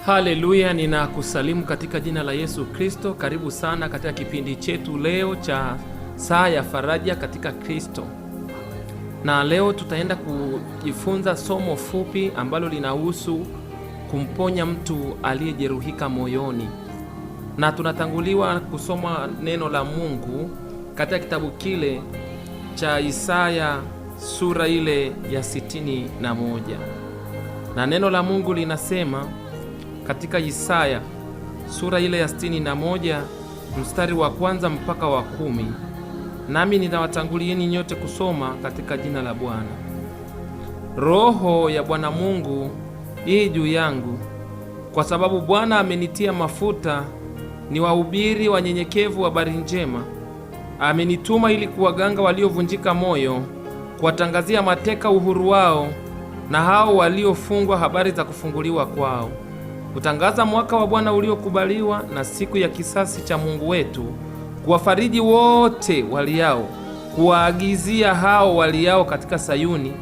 Haleluya, ninakusalimu katika jina la Yesu Kristo. Karibu sana katika kipindi chetu leo cha saa ya faraja katika Kristo. Na leo tutaenda kujifunza somo fupi ambalo linahusu kumponya mtu aliyejeruhika moyoni. Na tunatanguliwa kusoma neno la Mungu katika kitabu kile cha Isaya sura ile ya 61. Na neno la Mungu linasema katika Isaya sura ile ya 61 mstari wa kwanza mpaka wa 10. Nami ninawatangulieni nyote kusoma katika jina la Bwana. Roho ya Bwana Mungu ii juu yangu, kwa sababu Bwana amenitia mafuta niwahubiri wanyenyekevu habari njema. Amenituma ili kuwaganga waliovunjika moyo, kuwatangazia mateka uhuru wao, na hao waliofungwa habari za kufunguliwa kwao, kutangaza mwaka wa Bwana uliokubaliwa na siku ya kisasi cha Mungu wetu, kuwafariji wote waliao, kuwaagizia hao waliao katika Sayuni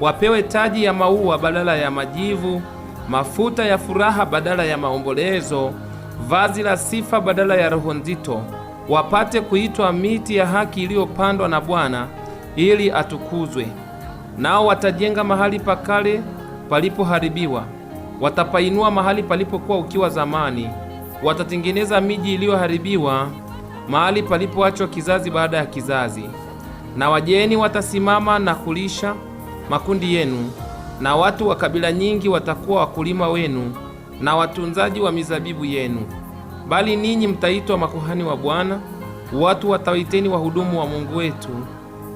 wapewe taji ya maua badala ya majivu, mafuta ya furaha badala ya maombolezo, vazi la sifa badala ya roho nzito, wapate kuitwa miti ya haki iliyopandwa na Bwana ili atukuzwe. Nao watajenga mahali pakale palipoharibiwa, watapainua mahali palipokuwa ukiwa zamani, watatengeneza miji iliyoharibiwa, mahali palipoachwa kizazi baada ya kizazi. Na wajeni watasimama na kulisha makundi yenu, na watu wa kabila nyingi watakuwa wakulima wenu na watunzaji wa mizabibu yenu. Bali ninyi mtaitwa makuhani wa Bwana, watu watawaiteni wahudumu wa Mungu wetu.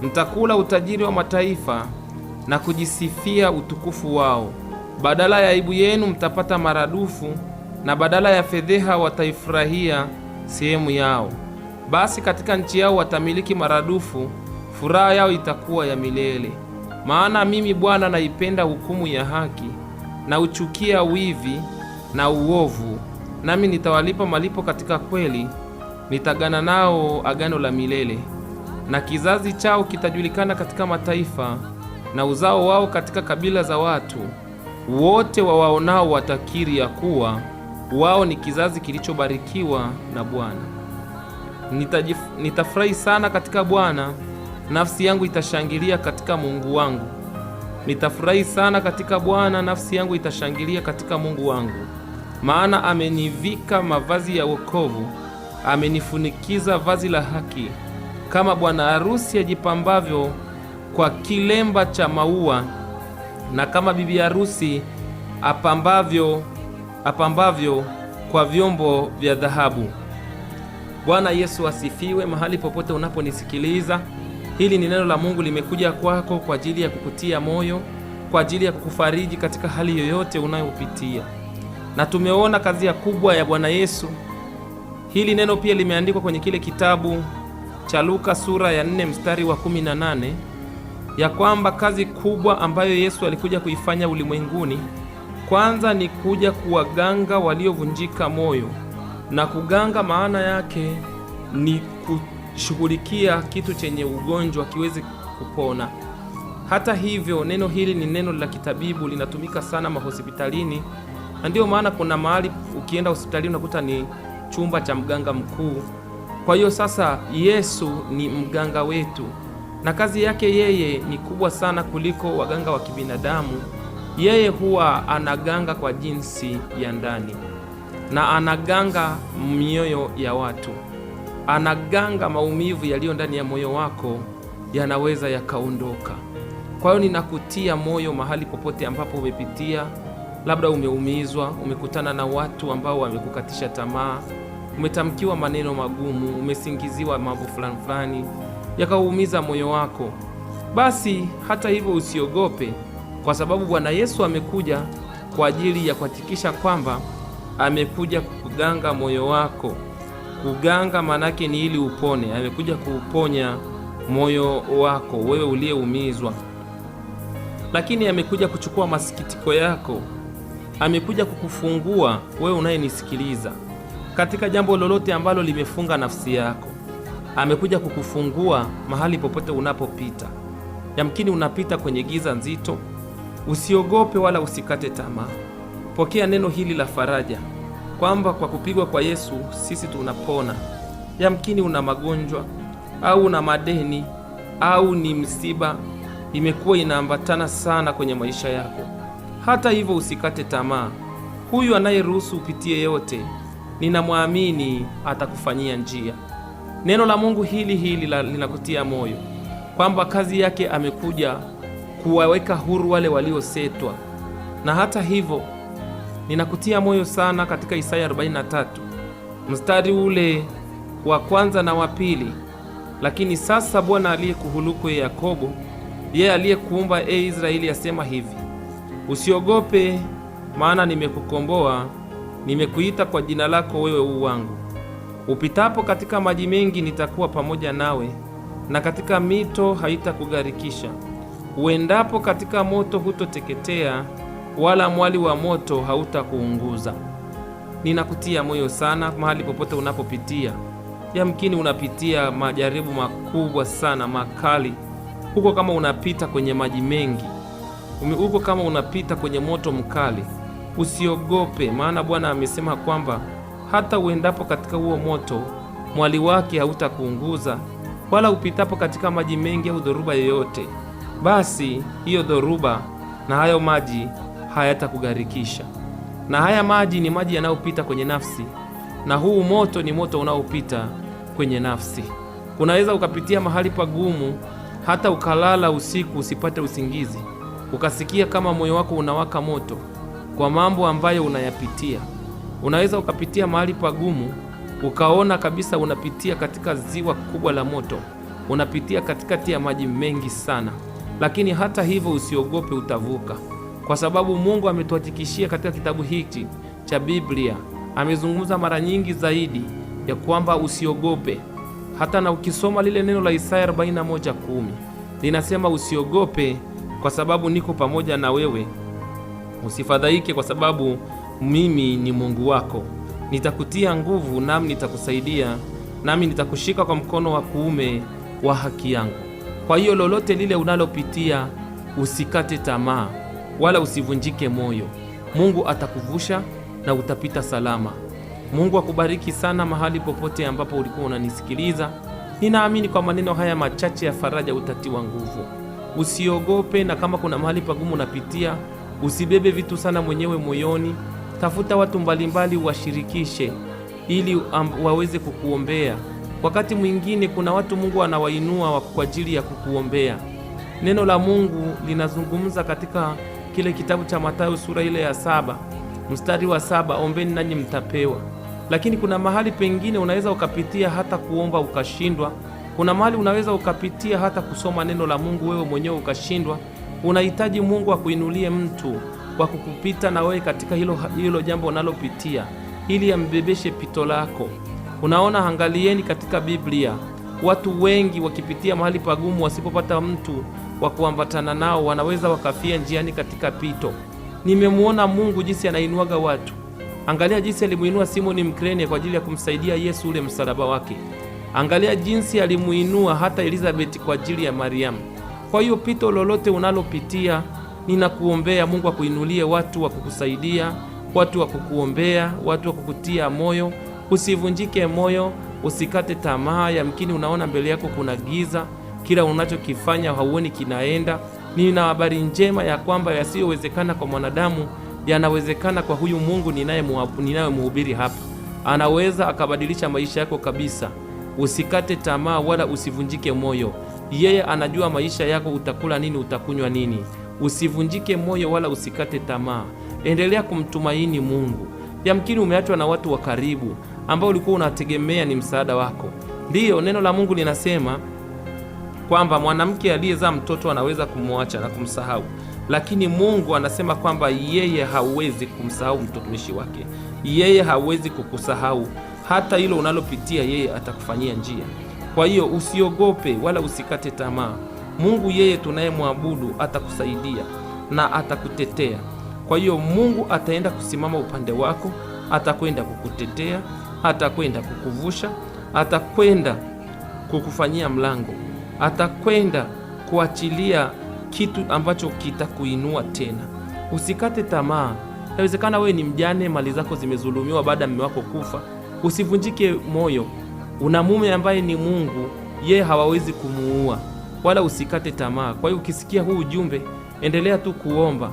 Mtakula utajiri wa mataifa na kujisifia utukufu wao. Badala ya aibu yenu mtapata maradufu, na badala ya fedheha wataifurahia sehemu yao. Basi katika nchi yao watamiliki maradufu, furaha yao itakuwa ya milele. Maana mimi Bwana naipenda hukumu ya haki, na uchukia wivi na uovu. Nami nitawalipa malipo katika kweli, nitagana nao agano la milele. Na kizazi chao kitajulikana katika mataifa, na uzao wao katika kabila za watu. Wote wawaonao watakiri ya kuwa wao ni kizazi kilichobarikiwa na Bwana. Nitafurahi sana katika Bwana, nafsi yangu itashangilia katika Mungu wangu. Nitafurahi sana katika Bwana, nafsi yangu itashangilia katika Mungu wangu. Maana amenivika mavazi ya wokovu, amenifunikiza vazi la haki, kama bwana harusi ajipambavyo kwa kilemba cha maua, na kama bibi harusi apambavyo kwa vyombo vya dhahabu. Bwana Yesu asifiwe. Mahali popote unaponisikiliza, hili ni neno la Mungu limekuja kwako kwa ajili ya kukutia moyo, kwa ajili ya kukufariji katika hali yoyote unayopitia. Na tumeona kazi ya kubwa ya Bwana Yesu. Hili neno pia limeandikwa kwenye kile kitabu cha Luka sura ya 4 mstari wa 18, ya kwamba kazi kubwa ambayo Yesu alikuja kuifanya ulimwenguni, kwanza ni kuja kuwaganga waliovunjika moyo. Na kuganga maana yake ni kushughulikia kitu chenye ugonjwa kiweze kupona. Hata hivyo, neno hili ni neno la kitabibu, linatumika sana mahospitalini, na ndiyo maana kuna mahali ukienda hospitalini unakuta ni chumba cha mganga mkuu. Kwa hiyo sasa Yesu ni mganga wetu, na kazi yake yeye ni kubwa sana kuliko waganga wa kibinadamu. Yeye huwa anaganga kwa jinsi ya ndani, na anaganga mioyo ya watu. Anaganga maumivu yaliyo ndani ya moyo wako, yanaweza yakaondoka. Kwa hiyo ninakutia moyo mahali popote ambapo umepitia, labda umeumizwa, umekutana na watu ambao wamekukatisha tamaa, umetamkiwa maneno magumu, umesingiziwa mambo fulani fulani yakaumiza moyo wako. Basi hata hivyo usiogope, kwa sababu Bwana Yesu amekuja kwa ajili ya kuhakikisha kwamba amekuja kuganga moyo wako. Kuganga manake ni ili upone. Amekuja kuuponya moyo wako wewe uliyeumizwa, lakini amekuja kuchukua masikitiko yako. Amekuja kukufungua wewe unayenisikiliza katika jambo lolote ambalo limefunga nafsi yako. Amekuja kukufungua mahali popote unapopita. Yamkini unapita kwenye giza nzito, usiogope wala usikate tamaa. pokea neno hili la faraja kwamba kwa kupigwa kwa Yesu sisi tunapona. Yamkini una magonjwa au una madeni au ni msiba imekuwa inaambatana sana kwenye maisha yako. Hata hivyo usikate tamaa. Huyu anayeruhusu upitie yote, ninamwamini atakufanyia njia. Neno la Mungu hili linakutia moyo kwamba kazi yake amekuja kuwaweka huru wale waliosetwa. Na hata hivyo ninakutia moyo sana katika Isaya 43 mstari ule wa kwanza na wa pili. Lakini sasa Bwana aliyekuhuluku Yakobo, yeye aliyekuumba Israeli, asema hivi: usiogope, maana nimekukomboa, nimekuita kwa jina lako, wewe u wangu. Upitapo katika maji mengi nitakuwa pamoja nawe, na katika mito haitakugharikisha. Uendapo katika moto hutoteketea, wala mwali wa moto hautakuunguza. Ninakutia moyo sana mahali popote unapopitia. Yamkini unapitia majaribu makubwa sana makali huko, kama unapita kwenye maji mengi huko, kama unapita kwenye moto mkali, usiogope, maana Bwana amesema kwamba hata uendapo katika huo moto, mwali wake hautakuunguza, wala upitapo katika maji mengi au dhoruba yoyote, basi hiyo dhoruba na hayo maji hayatakugharikisha. Na haya maji ni maji yanayopita kwenye nafsi, na huu moto ni moto unaopita kwenye nafsi. Unaweza ukapitia mahali pagumu, hata ukalala usiku usipate usingizi, ukasikia kama moyo wako unawaka moto kwa mambo ambayo unayapitia. Unaweza ukapitia mahali pagumu, ukaona kabisa unapitia katika ziwa kubwa la moto, unapitia katikati ya maji mengi sana. Lakini hata hivyo usiogope, utavuka, kwa sababu Mungu ametuhakikishia katika kitabu hiki cha Biblia, amezungumza mara nyingi zaidi ya kwamba usiogope. Hata na ukisoma lile neno la Isaya 41:10 linasema usiogope, kwa sababu niko pamoja na wewe. Usifadhaike, kwa sababu mimi ni Mungu wako. Nitakutia nguvu, nami nitakusaidia, nami nitakushika kwa mkono wa kuume wa haki yangu. Kwa hiyo lolote lile unalopitia, usikate tamaa wala usivunjike moyo. Mungu atakuvusha na utapita salama. Mungu akubariki sana mahali popote ambapo ulikuwa unanisikiliza. Ninaamini kwa maneno haya machache ya faraja utatiwa nguvu. Usiogope, na kama kuna mahali pagumu unapitia, usibebe vitu sana mwenyewe moyoni. Tafuta watu mbalimbali washirikishe ili waweze kukuombea. Wakati mwingine kuna watu Mungu anawainua kwa ajili ya kukuombea. Neno la Mungu linazungumza katika kile kitabu cha Mathayo sura ile ya 7 mstari wa 7, ombeni nanyi mtapewa. Lakini kuna mahali pengine unaweza ukapitia hata kuomba ukashindwa. Kuna mahali unaweza ukapitia hata kusoma neno la Mungu wewe mwenyewe ukashindwa. Unahitaji Mungu akuinulie mtu wa kukupita na wewe katika hilo jambo unalopitia, ili ambebeshe pito lako. Unaona, angalieni katika Biblia, watu wengi wakipitia mahali pagumu, wasipopata mtu wa kuambatana nao, wanaweza wakafia njiani katika pito. Nimemuona Mungu jinsi anainuaga watu. Angalia jinsi alimuinua Simoni Mkirene kwa ajili ya kumsaidia Yesu ule msalaba wake. Angalia jinsi alimuinua hata Elizabeth kwa ajili ya Mariamu. Kwa hiyo pito lolote unalopitia, ninakuombea Mungu akuinulie watu wa kukusaidia, watu wa kukuombea, watu wa kukutia moyo. Usivunjike moyo, usikate tamaa. Yamkini unaona mbele yako kuna giza, kila unachokifanya hauoni kinaenda. Nina habari njema ya kwamba yasiyowezekana kwa mwanadamu yanawezekana kwa huyu Mungu ninayemhubiri hapa. Anaweza akabadilisha maisha yako kabisa. Usikate tamaa wala usivunjike moyo. Yeye anajua maisha yako, utakula nini, utakunywa nini. Usivunjike moyo wala usikate tamaa. Endelea kumtumaini Mungu. Yamkini umeachwa na watu wa karibu ambao ulikuwa unategemea ni msaada wako. Ndiyo, neno la Mungu linasema kwamba mwanamke aliyezaa mtoto anaweza kumwacha na kumsahau, lakini Mungu anasema kwamba yeye hawezi kumsahau mtumishi wake. Yeye hawezi kukusahau. Hata hilo unalopitia, yeye atakufanyia njia. Kwa hiyo usiogope wala usikate tamaa. Mungu yeye tunayemwabudu atakusaidia na atakutetea. Kwa hiyo Mungu ataenda kusimama upande wako, atakwenda kukutetea, atakwenda kukuvusha, atakwenda kukufanyia mlango, atakwenda kuachilia kitu ambacho kitakuinua tena. Usikate tamaa. Yawezekana wewe ni mjane, mali zako zimezulumiwa baada ya mume wako kufa. Usivunjike moyo, una mume ambaye ni Mungu, yeye hawawezi kumuua, wala usikate tamaa. Kwa hiyo ukisikia huu ujumbe, endelea tu kuomba,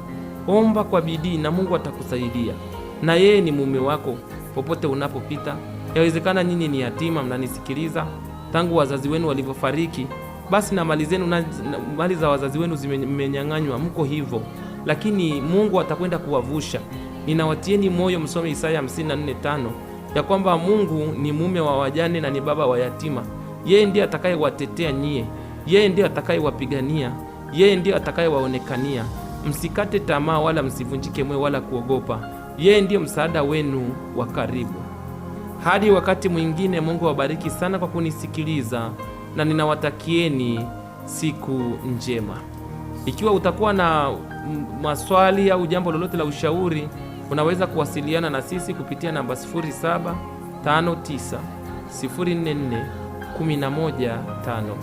omba kwa bidii na Mungu atakusaidia, na yeye ni mume wako popote unapopita. Yawezekana nyinyi ni yatima, mnanisikiliza tangu wazazi wenu walivyofariki, basi na mali zenu na mali za wazazi wenu zimenyang'anywa, mko hivyo, lakini Mungu atakwenda kuwavusha. Ninawatieni moyo, msome Isaya 54:5 ya kwamba Mungu ni mume wa wajane na ni baba wa yatima. Yeye ndiye atakayewatetea nyie, yeye ndiye atakayewapigania, yeye ndiye atakayewaonekania. Msikate tamaa wala msivunjike moyo wala kuogopa. Yeye ndiye msaada wenu wa karibu. Hadi wakati mwingine, Mungu awabariki sana kwa kunisikiliza, na ninawatakieni siku njema. Ikiwa utakuwa na maswali au jambo lolote la ushauri, unaweza kuwasiliana na sisi kupitia namba 0759044115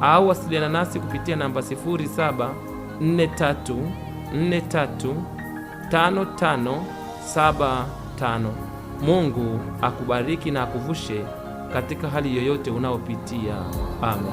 au wasiliana nasi kupitia namba 0743435575. Mungu akubariki na akuvushe katika hali yoyote unaopitia. Amen.